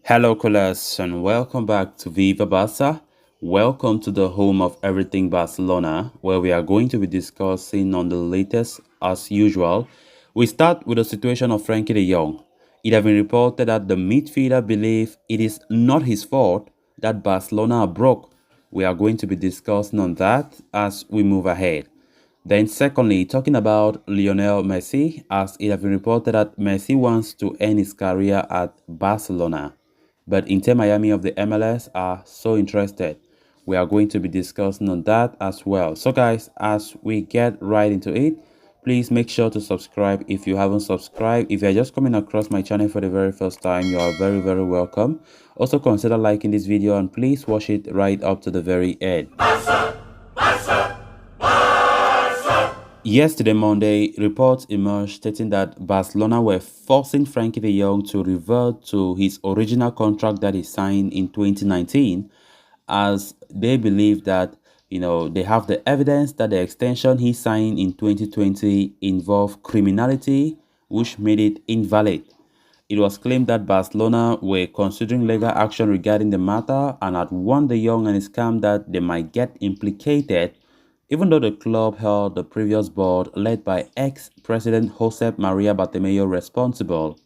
Hello, callers, and welcome back to Viva Barça. Welcome to the home of everything Barcelona, where we are going to be discussing on the latest as usual. We start with the situation of Frenkie de Jong. It has been reported that the midfielder believes it is not his fault that Barcelona are broke. We are going to be discussing on that as we move ahead. Then, secondly, talking about Lionel Messi, as it has been reported that Messi wants to end his career at Barcelona, but Inter Miami of the MLS are so interested. We are going to be discussing on that as well. So, guys, as we get right into it, please make sure to subscribe if you haven't subscribed. If you're just coming across my channel for the very first time, you are very, very welcome. Also, consider liking this video and please watch it right up to the very end. Yesterday, Monday, reports emerged stating that Barcelona were forcing Frenkie de Jong to revert to his original contract that he signed in 2019, as they believe that they have the evidence that the extension he signed in 2020 involved criminality, which made it invalid. It was claimed that Barcelona were considering legal action regarding the matter and had warned de Jong and his camp that they might get implicated, even though the club held the previous board led by ex-president Josep Maria Bartomeu responsible.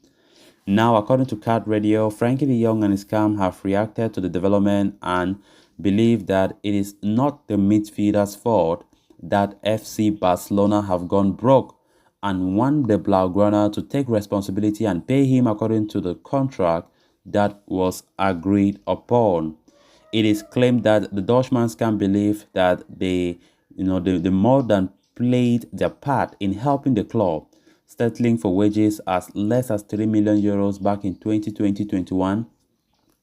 Now, according to Cat Radio, Frenkie de Jong and his camp have reacted to the development and believe that it is not the midfielder's fault that FC Barcelona have gone broke, and want the Blaugrana to take responsibility and pay him according to the contract that was agreed upon. It is claimed that the Dutchman's can believe that they more than played their part in helping the club, settling for wages as less as 3 million euros back in 2020-21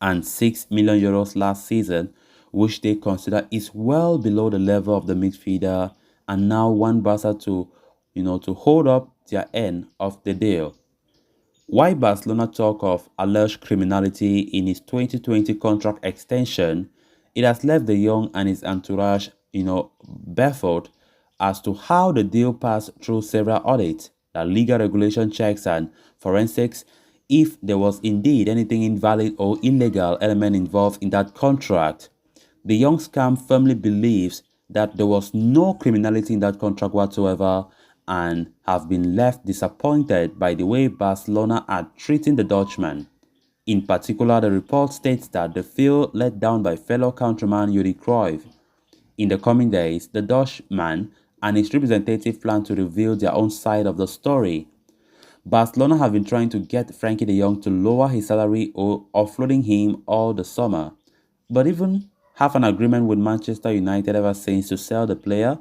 and 6 million euros last season, which they consider is well below the level of the midfielder, and now want Barca to hold up their end of the deal. Why Barcelona talk of alleged criminality in his 2020 contract extension, it has left de Jong and his entourage, baffled as to how the deal passed through several audits, the legal regulation checks and forensics, if there was indeed anything invalid or illegal element involved in that contract. The Jong scam firmly believes that there was no criminality in that contract whatsoever and have been left disappointed by the way Barcelona are treating the Dutchman. In particular, the report states that they feel let down by fellow countryman Yuri Cruyff. In the coming days, the Dutchman and his representative plan to reveal their own side of the story. Barcelona have been trying to get Frenkie de Jong to lower his salary or offloading him all the summer, but even have an agreement with Manchester United ever since to sell the player,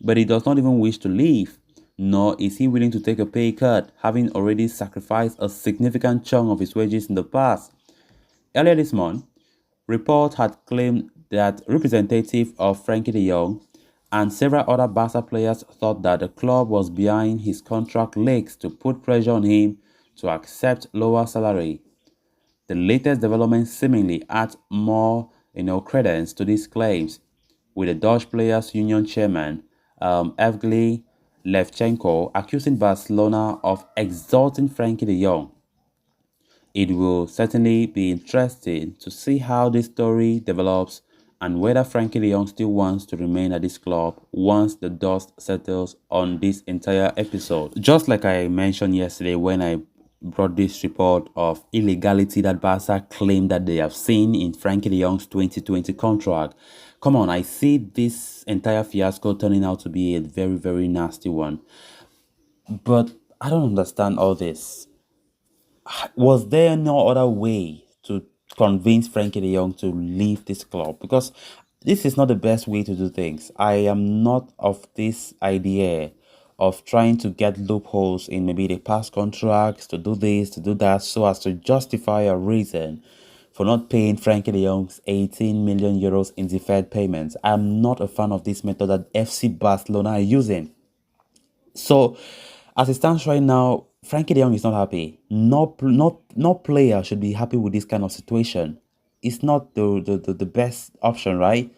but he does not even wish to leave, nor is he willing to take a pay cut, having already sacrificed a significant chunk of his wages in the past. Earlier this month, reports had claimed that representative of Frenkie de Jong and several other Barca players thought that the club was behind his contract leaks to put pressure on him to accept lower salary. The latest development seemingly adds more credence to these claims, with the Dutch Players Union chairman Evgeny Levchenko accusing Barcelona of exalting Frenkie de Jong. It will certainly be interesting to see how this story develops and whether Frenkie de Jong still wants to remain at this club once the dust settles on this entire episode. Just like I mentioned yesterday when I brought this report of illegality that Barca claimed that they have seen in Frenkie de Jong's 2020 contract. Come on, I see this entire fiasco turning out to be a very, very nasty one. But I don't understand all this. Was there no other way to convince Frenkie de Jong to leave this club? Because this is not the best way to do things. I am not of this idea of trying to get loopholes in maybe the past contracts, to do this, to do that, so as to justify a reason for not paying Frenkie de Jong's 18 million euros in deferred payments. I'm not a fan of this method that FC Barcelona are using. So, as it stands right now, Frankie de Jong is not happy. No player should be happy with this kind of situation. It's not the best option, right?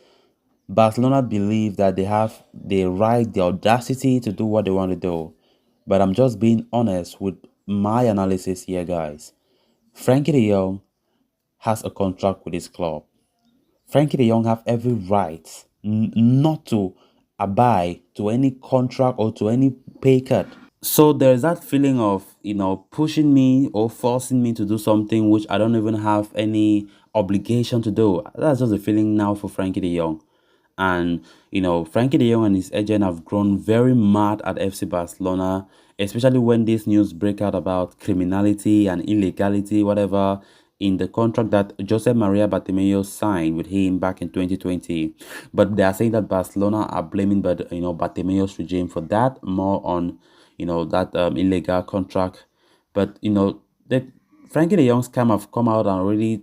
Barcelona believe that they have the right, the audacity to do what they want to do. But I'm just being honest with my analysis here, guys. Frankie de Jong has a contract with his club. Frenkie de Jong have every right not to abide to any contract or to any pay cut. So there's that feeling of, pushing me or forcing me to do something which I don't even have any obligation to do. That's just a feeling now for Frenkie de Jong. And, Frenkie de Jong and his agent have grown very mad at FC Barcelona, especially when this news break out about criminality and illegality, whatever, in the contract that Jose Maria Bartomeu signed with him back in 2020. But they are saying that Barcelona are blaming, Bartomeu's regime for that, more on, that illegal contract. But, the Frankie de Jong's camp have come out and really,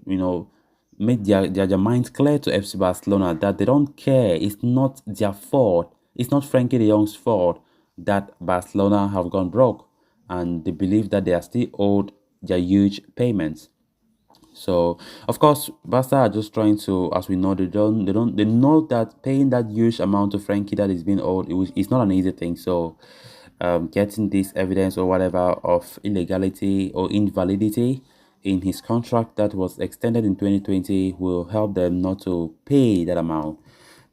made their minds clear to FC Barcelona that they don't care. It's not their fault. It's not Frankie de Jong's fault that Barcelona have gone broke, and they believe that they are still owed their huge payments. So of course, Barca are just trying to, as we know, they know that paying that huge amount to Frankie that is being owed, it's not an easy thing. So getting this evidence or whatever of illegality or invalidity in his contract that was extended in 2020 will help them not to pay that amount.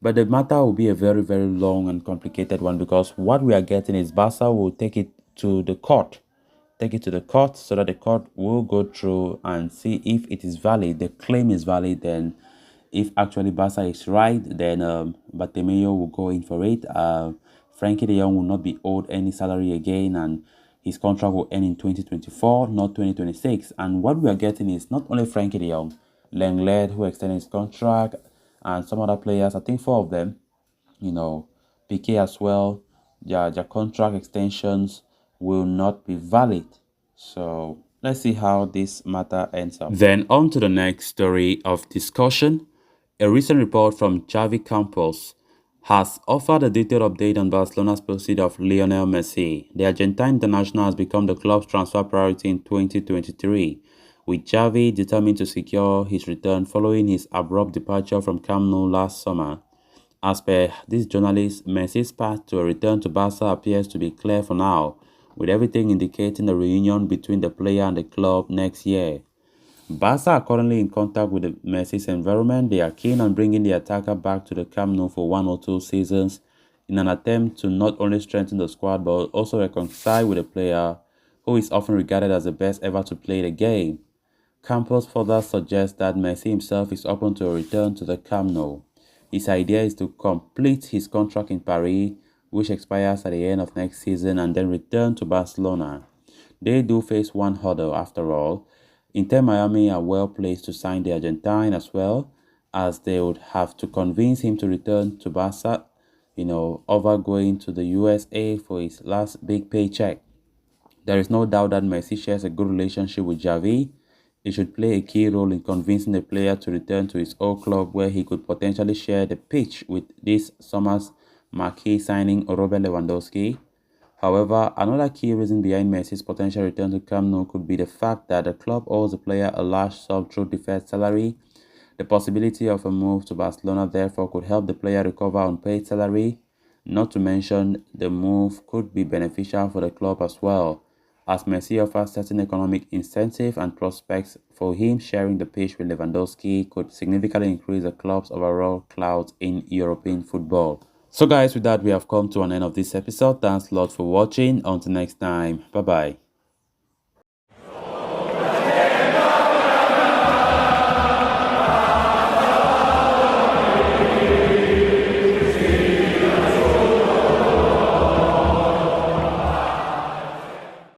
But the matter will be a very, very long and complicated one, because what we are getting is Barca will take it to the court so that the court will go through and see if it is valid, the claim is valid. Then if actually Barca is right, then Bartomeu will go in for it. Frankie de Jong will not be owed any salary again, and his contract will end in 2024, not 2026. And what we are getting is not only Frankie de Jong, Lenglet, who extended his contract, and some other players, I think four of them, PK as well, their contract extensions will not be valid. So let's see how this matter ends up. Then on to the next story of discussion. A recent report from Xavi Campos has offered a detailed update on Barcelona's pursuit of Lionel Messi. The Argentine international has become the club's transfer priority in 2023, with Xavi determined to secure his return following his abrupt departure from Camp Nou last summer. As per this journalist, Messi's path to a return to Barca appears to be clear for now, with everything indicating a reunion between the player and the club next year. Barca are currently in contact with the Messi's environment. They are keen on bringing the attacker back to the Camp Nou for 1 or 2 seasons in an attempt to not only strengthen the squad but also reconcile with a player who is often regarded as the best ever to play the game. Campos further suggests that Messi himself is open to a return to the Camp Nou. His idea is to complete his contract in Paris, which expires at the end of next season, and then return to Barcelona. They do face one hurdle after all. Inter Miami are well placed to sign the Argentine as well, as they would have to convince him to return to Barca, over going to the USA for his last big paycheck. There is no doubt that Messi shares a good relationship with Xavi. He should play a key role in convincing the player to return to his old club, where he could potentially share the pitch with this summer's marquee signing Robert Lewandowski. However, another key reason behind Messi's potential return to Camp Nou could be the fact that the club owes the player a large sum through deferred salary. The possibility of a move to Barcelona therefore could help the player recover unpaid salary. Not to mention, the move could be beneficial for the club as well, as Messi offers certain economic incentive, and prospects for him sharing the pitch with Lewandowski could significantly increase the club's overall clout in European football. So guys, with that, we have come to an end of this episode. Thanks a lot for watching. Until next time, bye bye.